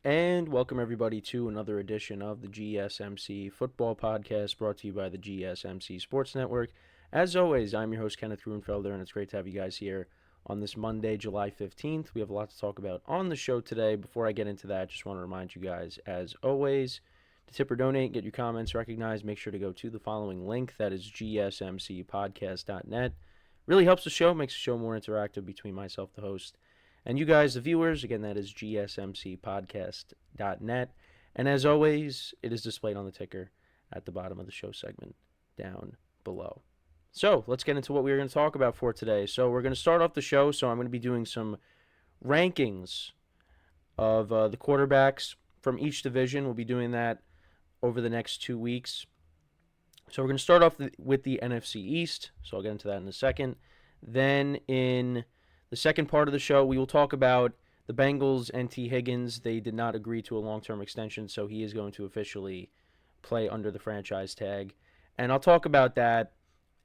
And welcome everybody to another edition of the GSMC Football Podcast brought to you by the GSMC Sports Network. As always, I'm your host, Kenneth, and it's great to have you guys here on this Monday, July 15th. We have a lot to talk about on the show today. Before I get into that, just want to remind you guys, as always, to tip or donate, get your comments recognized, make sure to go to the following link. That is GSMCPodcast.net. Really helps the show, makes the show more interactive between myself, the host, and you guys, the viewers. Again, that is GSMCPodcast.net. And as always, it is displayed on the ticker at the bottom of the show segment down below. So let's get into what we're going to talk about for today. So we're going to start off the show. So I'm going to be doing some rankings of the quarterbacks from each division. We'll be doing that over the next 2 weeks. So we're going to start off with the NFC East. So I'll get into that in a second. Then in the second part of the show, we will talk about the Bengals and T. Higgins. They did not agree to a long-term extension, so he is going to officially play under the franchise tag. And I'll talk about that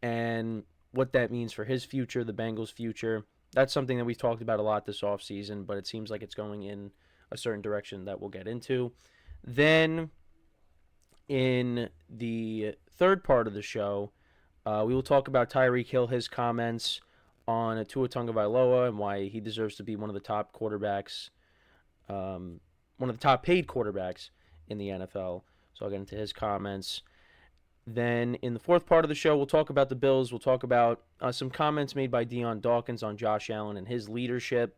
and what that means for his future, the Bengals' future. That's something that we've talked about a lot this offseason, but it seems like it's going in a certain direction that we'll get into. Then in the third part of the show, we will talk about Tyreek Hill, his comments on Tua Tagovailoa and why he deserves to be one of the top quarterbacks, one of the top paid quarterbacks in the NFL. So I'll get into his comments. Then in the fourth part of the show, we'll talk about the Bills. We'll talk about some comments made by Dion Dawkins on Josh Allen and his leadership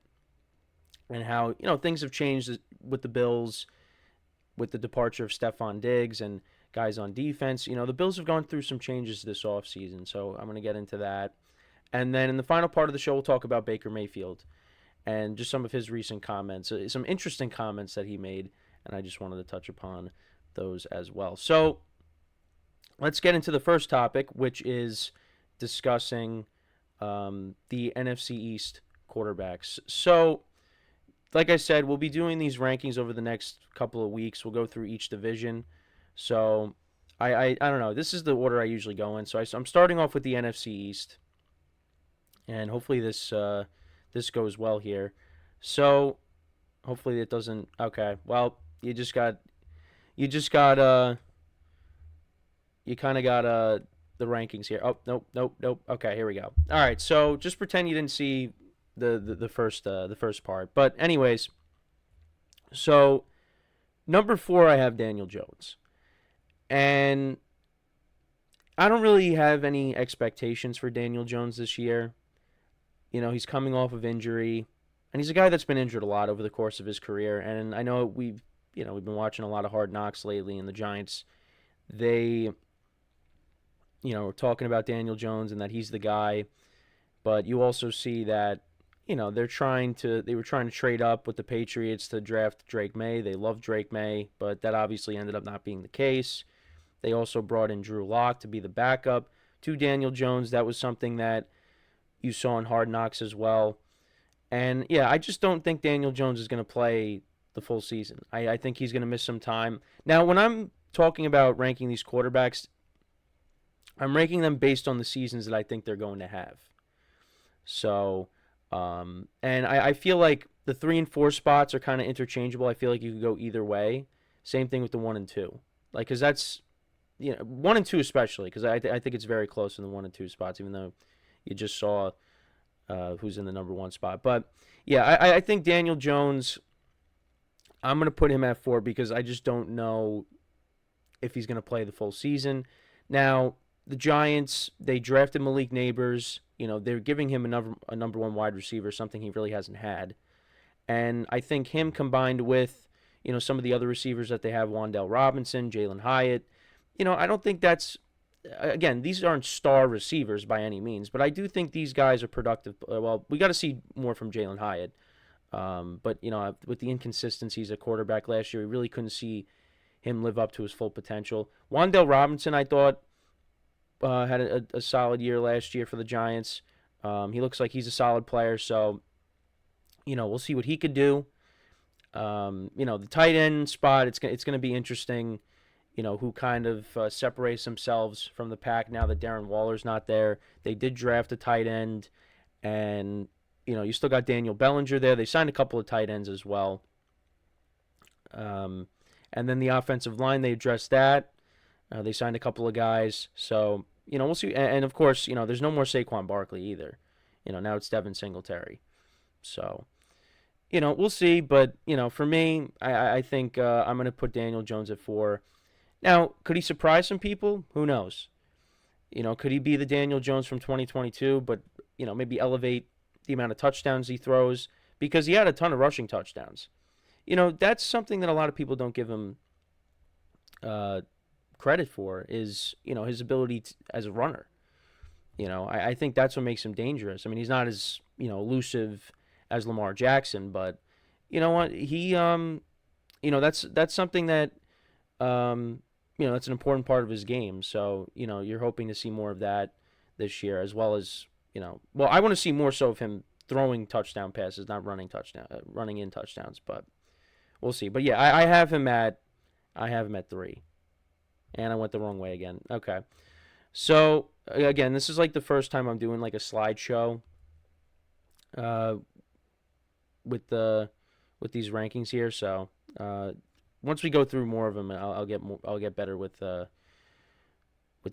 and how, things have changed with the Bills with the departure of Stephon Diggs and guys on defense. The Bills have gone through some changes this offseason, so I'm going to get into that. And then in the final part of the show, we'll talk about Baker Mayfield and just some of his recent comments, some interesting comments that he made, and I just wanted to touch upon those as well. So let's get into the first topic, which is discussing the NFC East quarterbacks. So, like I said, we'll be doing these rankings over the next couple of weeks. We'll go through each division. So I don't know. This is the order I usually go in. So I'm starting off with the NFC East. And hopefully this goes well here. So hopefully it doesn't. Okay. Well, you kind of got the rankings here. Oh, nope. Okay, here we go. All right. So just pretend you didn't see the first part. But anyways, so number 4 I have Daniel Jones, and I don't really have any expectations for Daniel Jones this year. He's coming off of injury, and he's a guy that's been injured a lot over the course of his career. And I know we've been watching a lot of Hard Knocks lately, and the Giants, they, are talking about Daniel Jones and that he's the guy. But you also see that, they were trying to trade up with the Patriots to draft Drake May. They love Drake May, but that obviously ended up not being the case. They also brought in Drew Lock to be the backup to Daniel Jones. That was something that you saw in Hard Knocks as well. And, yeah, I just don't think Daniel Jones is going to play the full season. I think he's going to miss some time. Now, when I'm talking about ranking these quarterbacks, I'm ranking them based on the seasons that I think they're going to have. So, and I feel like the 3 and 4 spots are kind of interchangeable. I feel like you could go either way. Same thing with the 1 and 2. Because that's, 1 and 2 especially, because I think it's very close in the 1 and 2 spots, even though you just saw who's in the number 1 spot. But, yeah, I think Daniel Jones, I'm going to put him at 4 because I just don't know if he's going to play the full season. Now, the Giants, they drafted Malik Neighbors. They're giving him a number 1 wide receiver, something he really hasn't had. And I think him combined with, some of the other receivers that they have, Wan'Dale Robinson, Jalen Hyatt, I don't think that's, again, these aren't star receivers by any means, but I do think these guys are productive. Well, we got to see more from Jalen Hyatt. But, with the inconsistencies at quarterback last year, we really couldn't see him live up to his full potential. Wan'Dale Robinson, I thought, had a solid year last year for the Giants. He looks like he's a solid player, so, we'll see what he could do. The tight end spot, it's going to be interesting, who kind of separates themselves from the pack now that Darren Waller's not there. They did draft a tight end, and, you still got Daniel Bellinger there. They signed a couple of tight ends as well. Um, and then the offensive line, they addressed that. They signed a couple of guys. So, we'll see. And of course, there's no more Saquon Barkley either. Now it's Devin Singletary. So, we'll see. But, for me, I think I'm going to put Daniel Jones at 4. Now, could he surprise some people? Who knows? Could he be the Daniel Jones from 2022, but, maybe elevate the amount of touchdowns he throws? Because he had a ton of rushing touchdowns. That's something that a lot of people don't give him credit for is, his ability as a runner. I think that's what makes him dangerous. I mean, he's not as, elusive as Lamar Jackson, but you know what? He, that's something that, that's an important part of his game. So, you're hoping to see more of that this year, as well as, well, I want to see more so of him throwing touchdown passes, not running in touchdowns, but we'll see. But yeah, I have him at 3. And I went the wrong way again. Okay. So, again, this is like the first time I'm doing like a slideshow with these rankings here. So, once we go through more of them, I'll get better with the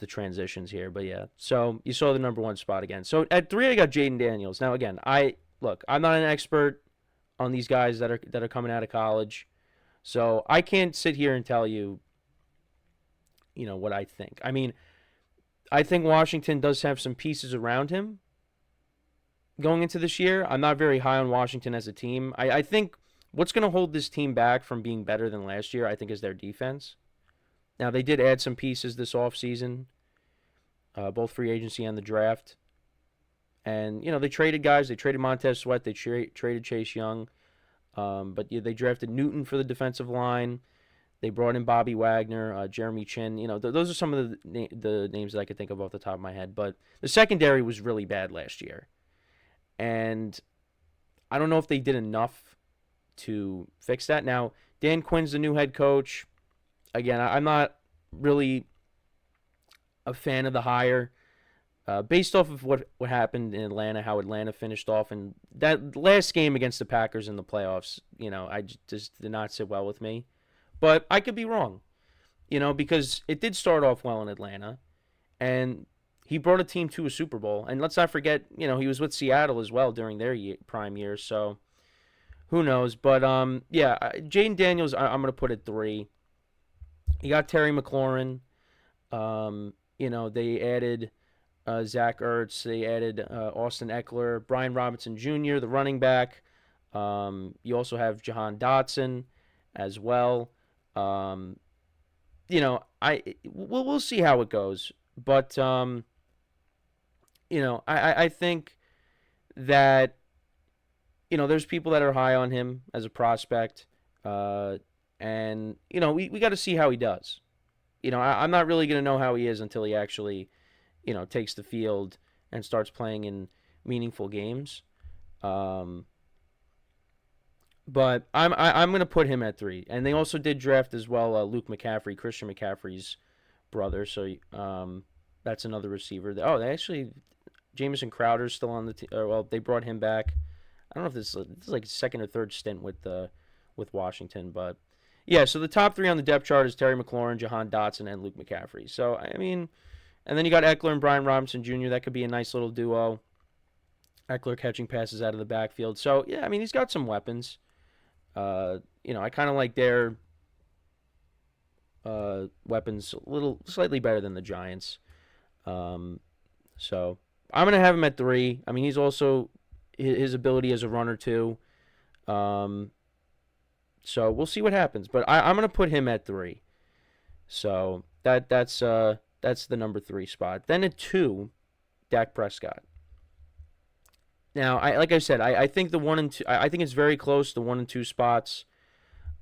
transitions here. But yeah. So, you saw the number 1 spot again. So, at 3 I got Jayden Daniels. Now, again, I'm not an expert on these guys that are coming out of college. So, I can't sit here and tell you what I think. I mean, I think Washington does have some pieces around him going into this year. I'm not very high on Washington as a team. I think what's going to hold this team back from being better than last year, I think, is their defense. Now, they did add some pieces this offseason, both free agency and the draft. And, they traded guys. They traded Montez Sweat. They traded Chase Young. But yeah, they drafted Newton for the defensive line. They brought in Bobby Wagner, Jeremy Chin. Those are some of the names that I could think of off the top of my head. But the secondary was really bad last year. And I don't know if they did enough to fix that. Now, Dan Quinn's the new head coach. Again, I'm not really a fan of the hire. Based off of what happened in Atlanta, how Atlanta finished off, and that last game against the Packers in the playoffs, I just did not sit well with me. But I could be wrong, because it did start off well in Atlanta, and he brought a team to a Super Bowl. And let's not forget, he was with Seattle as well during their prime years, so who knows. But, yeah, Jayden Daniels, I'm going to put at 3. You got Terry McLaurin. They added Zach Ertz. They added Austin Eckler, Brian Robinson Jr., the running back. You also have Jahan Dotson as well. We'll see how it goes. But, I think that, there's people that are high on him as a prospect. And, we got to see how he does. I'm not really going to know how he is until he actually, takes the field and starts playing in meaningful games. But I'm going to put him at 3. And they also did draft as well Luke McCaffrey, Christian McCaffrey's brother. So that's another receiver. Oh, they actually, Jamison Crowder's still on the team. Well, they brought him back. I don't know if this is like his second or third stint with Washington. But, yeah, so the top 3 on the depth chart is Terry McLaurin, Jahan Dotson, and Luke McCaffrey. So, I mean, and then you got Eckler and Brian Robinson Jr. That could be a nice little duo. Eckler catching passes out of the backfield. So, yeah, I mean, he's got some weapons. I kind of like their weapons slightly better than the Giants. So I'm going to have him at 3. I mean, he's also his ability as a runner too. So we'll see what happens, but I'm going to put him at 3. So that's the number 3 spot. Then at 2, Dak Prescott. Now, like I said, I think the 1 and 2. I think it's very close. The 1 and 2 spots.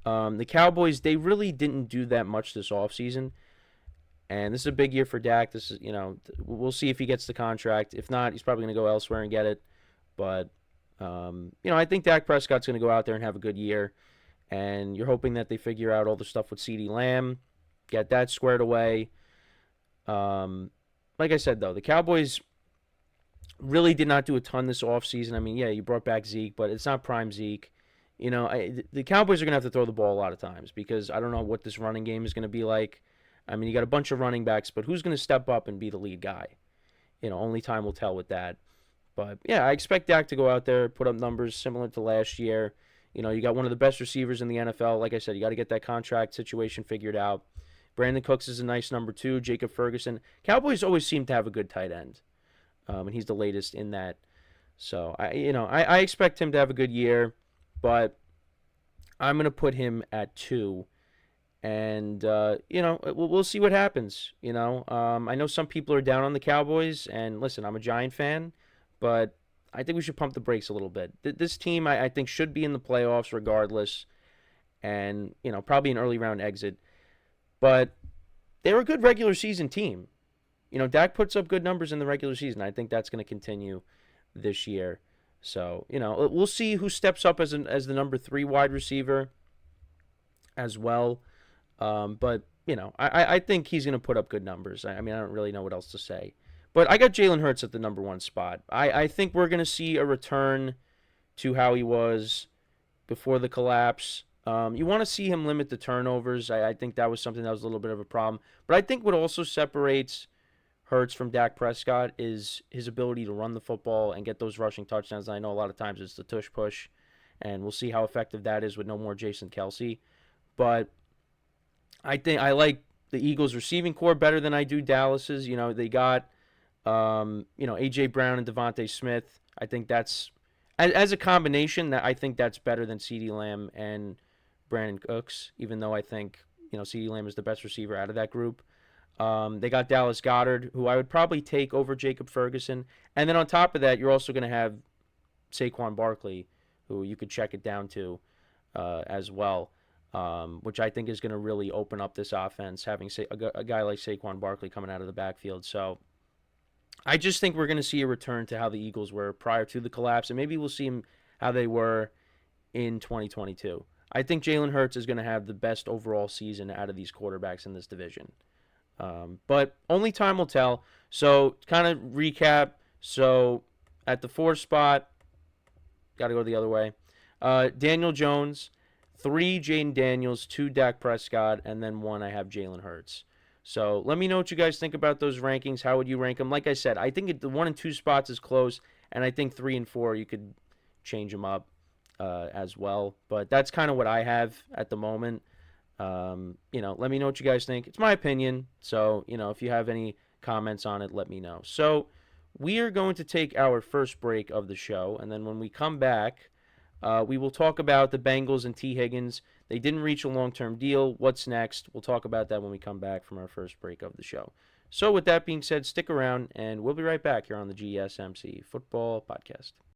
The Cowboys, they really didn't do that much this offseason. And this is a big year for Dak. This is, we'll see if he gets the contract. If not, he's probably going to go elsewhere and get it. But, I think Dak Prescott's going to go out there and have a good year. And you're hoping that they figure out all the stuff with CeeDee Lamb, get that squared away. Like I said, though, the Cowboys really did not do a ton this offseason. I mean, yeah, you brought back Zeke, but it's not prime Zeke. The Cowboys are going to have to throw the ball a lot of times because I don't know what this running game is going to be like. I mean, you got a bunch of running backs, but who's going to step up and be the lead guy? Only time will tell with that. But yeah, I expect Dak to go out there, put up numbers similar to last year. You got one of the best receivers in the NFL. Like I said, you got to get that contract situation figured out. Brandon Cooks is a nice number 2. Jacob Ferguson. Cowboys always seem to have a good tight end, and he's the latest in that. So I expect him to have a good year, but I'm gonna put him at 2, and we'll see what happens. I know some people are down on the Cowboys, and listen, I'm a Giant fan, but I think we should pump the brakes a little bit. This team, I think, should be in the playoffs regardless, and probably an early round exit. But they're a good regular season team. Dak puts up good numbers in the regular season. I think that's going to continue this year. So, we'll see who steps up as the number 3 wide receiver as well. But, I think he's going to put up good numbers. I mean, I don't really know what else to say. But I got Jalen Hurts at the number 1 spot. I think we're going to see a return to how he was before the collapse. You want to see him limit the turnovers. I think that was something that was a little bit of a problem. But I think what also separates Hurts from Dak Prescott is his ability to run the football and get those rushing touchdowns. I know a lot of times it's the tush push, and we'll see how effective that is with no more Jason Kelce. But I think I like the Eagles' receiving core better than I do Dallas's. They got A.J. Brown and Devontae Smith. I think that's as a combination that I think that's better than CeeDee Lamb and Brandon Cooks, even though I think CeeDee Lamb is the best receiver out of that group. They got Dallas Goedert, who I would probably take over Jacob Ferguson. And then on top of that, you're also going to have Saquon Barkley, who you could check it down to as well, which I think is going to really open up this offense, having a guy like Saquon Barkley coming out of the backfield. So I just think we're going to see a return to how the Eagles were prior to the collapse, and maybe we'll see how they were in 2022. I think Jalen Hurts is going to have the best overall season out of these quarterbacks in this division. But only time will tell. So, kind of recap. So, at the 4 spot, got to go the other way. Daniel Jones, 3 Jayden Daniels, 2 Dak Prescott, and then 1 I have Jalen Hurts. So, let me know what you guys think about those rankings. How would you rank them? Like I said, I think the 1 and 2 spots is close, and I think 3 and 4 you could change them up as well. But that's kind of what I have at the moment. Let me know what you guys think. It's my opinion, so if you have any comments on it, let me know. So we are going to take our first break of the show, and then when we come back, we will talk about the Bengals and T. Higgins. They didn't reach a long-term deal. What's next? We'll talk about that when we come back from our first break of the show. So with that being said, stick around, and we'll be right back here on the GSMC Football Podcast.